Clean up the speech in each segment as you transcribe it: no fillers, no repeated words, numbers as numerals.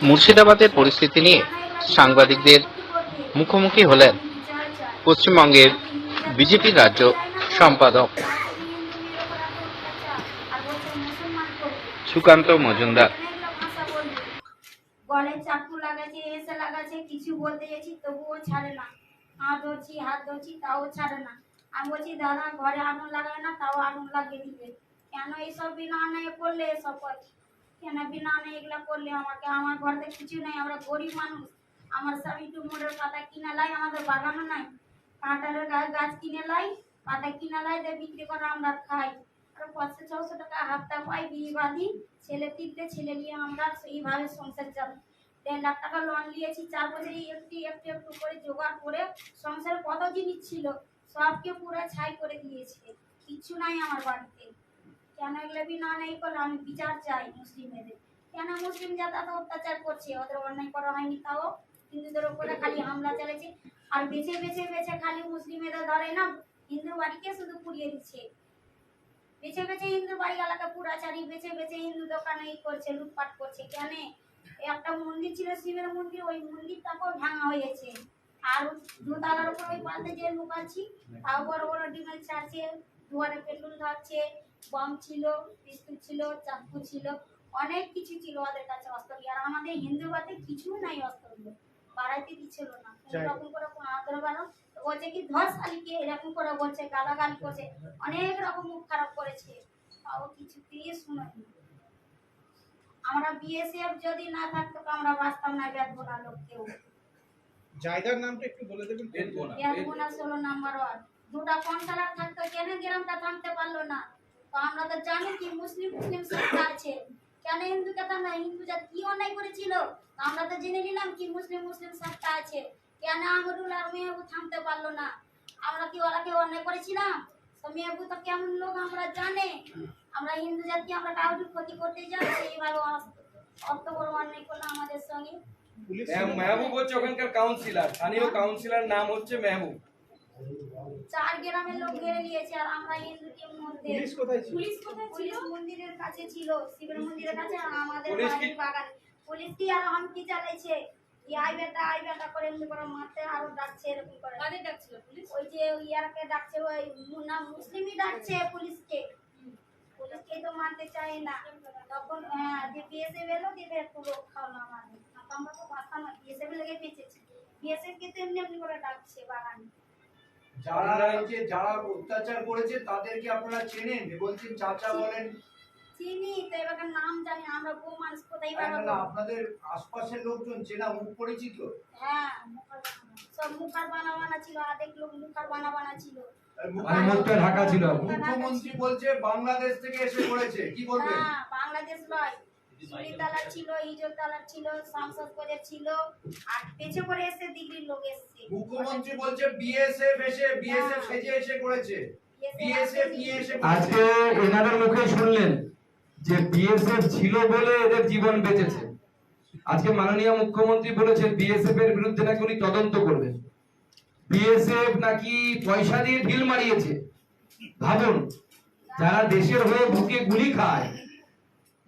মুর্শিদাবাদের পরিস্থিতি নিয়ে সাংবাদিকদের মুখোমুখি হলেন পশ্চিমবঙ্গের বিজেপি রাজ্য সম্পাদক সুকান্ত মজুমদার। গলে চাকু লাগাচ্ছে, এসে লাগাচ্ছে, কিছু বলতে গেছি তবুও ছাড়ে না। হাত ধরছি তাও ছাড়ে না। আমি বলছি দাদা ঘরে আগুন লাগাবে না, তাও আগুন লাগিয়ে দিবে। কেন এইসব বিনা অন্যায় করলে এসব করছে? কেন বিনা অন্যায় এগুলা করলে? আমার ঘরে কিছু নাই, আমরা গরিব মানুষ। আমার স্বামী একটু মোড়ের পাতা কিনে লাই, আমাদের বাগানও নাই। কাঁঠালের গাছ কিনে লাই, পাতা কিনে লাই, দিয়ে বিক্রি করে আমরা খাই। আর 500-600 টাকা হাফতা পাই, বিয়ে বাঁধি, ছেলে ছেলে নিয়ে আমরা সেইভাবে সংসার চালাই। 1.5 লাখ টাকা লোন নিয়েছি, 4 বছরে একটু করে জোগাড় করে সংসারে কত জিনিস ছিল সবকে পুরো ছাই করে দিয়েছে। কিচ্ছু নাই আমার বাড়িতে। কেন এগুলো বিনা নেই করলে? আমি বিচার চাই মুসলিমেদের। কেন মুসলিম জাত এত অত্যাচার করছে? ওদের অন্যায় করা হয়নি, তাও হিন্দুদের উপরে খালি হামলা চালাচ্ছে। আর বেছে বেছে বেছে খালি মুসলিমেদের ধরে না, হিন্দু বাড়িকে শুধু পুড়িয়ে দিচ্ছে। বেছে বেছে হিন্দু বাড়ি এলাকা পুরাচারি, বেছে বেছে হিন্দু দোকানে করছে, লুটপাট করছে। কেন? একটা মন্দির ছিল শিবের মন্দির, ওই মন্দিরটাকেও ভাঙা হয়েছে। আর দোতলার উপর ওই পাশে যে লুকাচ্ছি, তাও বড় বড় ডিমেল ছাড়ছে, দুয়ারে পেট্রোল ধরছে, বম ছিল, পিস্তল ছিল, চাকু ছিল, অনেক কিছু ছিল ওদের কাছে অস্ত্র। আর আমাদের হিন্দু বাড়িতে কিছু নাই অস্ত্র, বাড়াইতে দিচ্ছিল না। এরকম করে আদর বাড়ো বলছে কি ধর শালিকে, এরকম করে বলছে, গালাগালি করছে, অনেক রকম মুখ খারাপ করেছে, তাও কিছুতেই শুনোনি। আমরা বিএসএফ যদি না থাকতো আমরা বাঁচতাম না। বেদবোনা লোক কেউ। জায়গার নামটা একটু বলে দেবেন? বেদবোনা 16 নম্বর ওয়ার্ড। দুটা কাউন্সিলর থাকতো, কেন গ্রামটা থামতে পারলো না? তো আমরা তো জানি কি মুসলিম সরকার আছে, কেন হিন্দুকে থামনা? হিন্দু জাতি কি অন্যায় করেছিল আমরা তো জেনে নিলাম কি মুসলিম সরকার আছে। কেন আমরুল আর মেহবুব থামতে পারলো না? আমরা কি ওরাকে অন্যায় করেছিলাম? তো মেহবুব তো কেমন লোক আমরা জানে। আমরা হিন্দু জাতি আমরা কাউকে ক্ষতি করতে যাই, এইভাবে অত বড় অন্যায় করলো আমাদের সঙ্গে। মেহবুব হচ্ছে ওখানকার কাউন্সিলর, স্থানীয় কাউন্সিলর নাম হচ্ছে মেহবুব। 4 গ্রামের লোক ঘিরে নিয়েছে। আর আমরা হিন্দুদের মধ্যে পুলিশ কোথায় ছিল? পুলিশ মন্দিরের কাছে ছিল, শিবের মন্দিরের কাছে। আর আমাদের বাড়ির বাগান পুলিশ কি আর হামকি চালাইছে, কি আই বেটা করে এমনি করে মারতে আর ডাকছে, এরকম করে। কাদের ডাকছিল পুলিশ? ওই যে ইয়ারকে ডাকছে, ওই মুন্না মুসলিমই ডাকছে পুলিশকে। পুলিশকে তো মানতে চায় না। তখন যে বিএসএফ এলো, দিয়ে একটু লোক খাওয়ালো আমাদের। আমরা তো বাঁচতাম না, বিএসএফ লেগে বেঁচেছি। বিএসএফ কে তো এমনি করে ডাকছে বাগানে। যারা অত্যাচার করেছে তাদেরকে আপনারা চেনেন? বলছেন চাচা বলেন। চিনি তো, এবার নাম জানি না, আমরা বউ মানুষ কোথায় পাবো? আপনাদের আশপাশের লোকজন চেনা মুখ পরিচিত? হ্যাঁ, সব মুখার বানা ছিল, অনেক লোক মুখার বানা ছিল। মুখটা ঢাকা ছিল। মুখ্যমন্ত্রী বলছে বাংলাদেশ থেকে এসে করেছে, কি বলবেন? হ্যাঁ, বাংলাদেশ নয়, সুরিতালা ছিল, ইজরতালা ছিল, শামসাদপুরে ছিল, আর পেছে করে এসে ডিগ্রির লোক এসেছে। মুখ্যমন্ত্রী বলছে বিএসএফ সেজে এসে করেছে, বিএসএফ নিয়ে এসে। আজকে এনাদের মুখে শুনলেন যে বিএসএফ ছিল বলে এদের জীবন বেঁচেছে। আজকে মাননীয় মুখ্যমন্ত্রী বলেছেন বিএসএফ এর বিরুদ্ধে নাকি উনি তদন্ত করবেন। বিএসএফ নাকি পয়সা দিয়ে ঢিল মারিয়েছে। ভাবুন, যারা দেশের হয়ে বুকে গুলি খায়,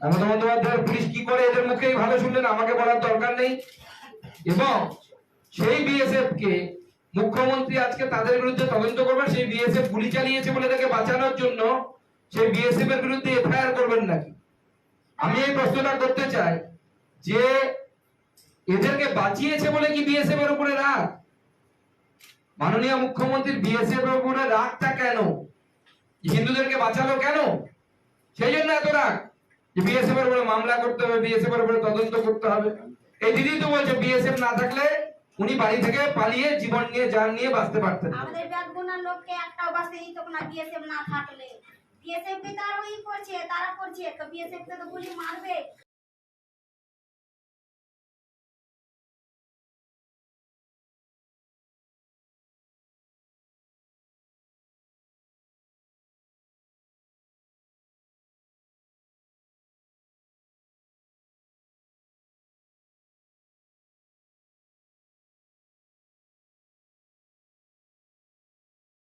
মমতা বন্দ্যোপাধ্যায়ের পুলিশ কি করে এদের মুখেই ভালো শুনলেন, আমাকে বলার দরকার নেই। এবং সেই বিএসএফ কে মুখ্যমন্ত্রী আজকে তাদের বিরুদ্ধে তদন্ত করবেন। সেই বিএসএফ গুলি চালিয়েছে বলে তাকে বাঁচানোর জন্য সেই বিএসএফ এর বিরুদ্ধে এফআইআর করবেন নাকি? আমি এই প্রশ্নটা করতে চাই যে এদেরকে বাঁচিয়েছে বলে কি বিএসএফ এর উপরে রাগ? মাননীয় মুখ্যমন্ত্রীর বিএসএফ এর উপরে রাগটা কেন? হিন্দুদেরকে বাঁচালো কেন? সেই জন্য এত রাগ যে বিএসএফ এর উপরে মামলা করতে হবে, বিএসএফ এর উপরে তদন্ত করতে হবে। এই দিদি তো বলছে বিএসএফ না থাকলে উনি বাড়ি থেকে পালিয়ে জীবন নিয়ে জান নিয়ে বাঁচতে পারতেন। আমাদের বেদবোনার লোককে একটাও বাঁচতে দিত না বিএসএফ না থাকলে। বিএসএফ কে তারা ওই করছে, তারা করছে, তো বিএসএফ কে তো গুলি মারবে।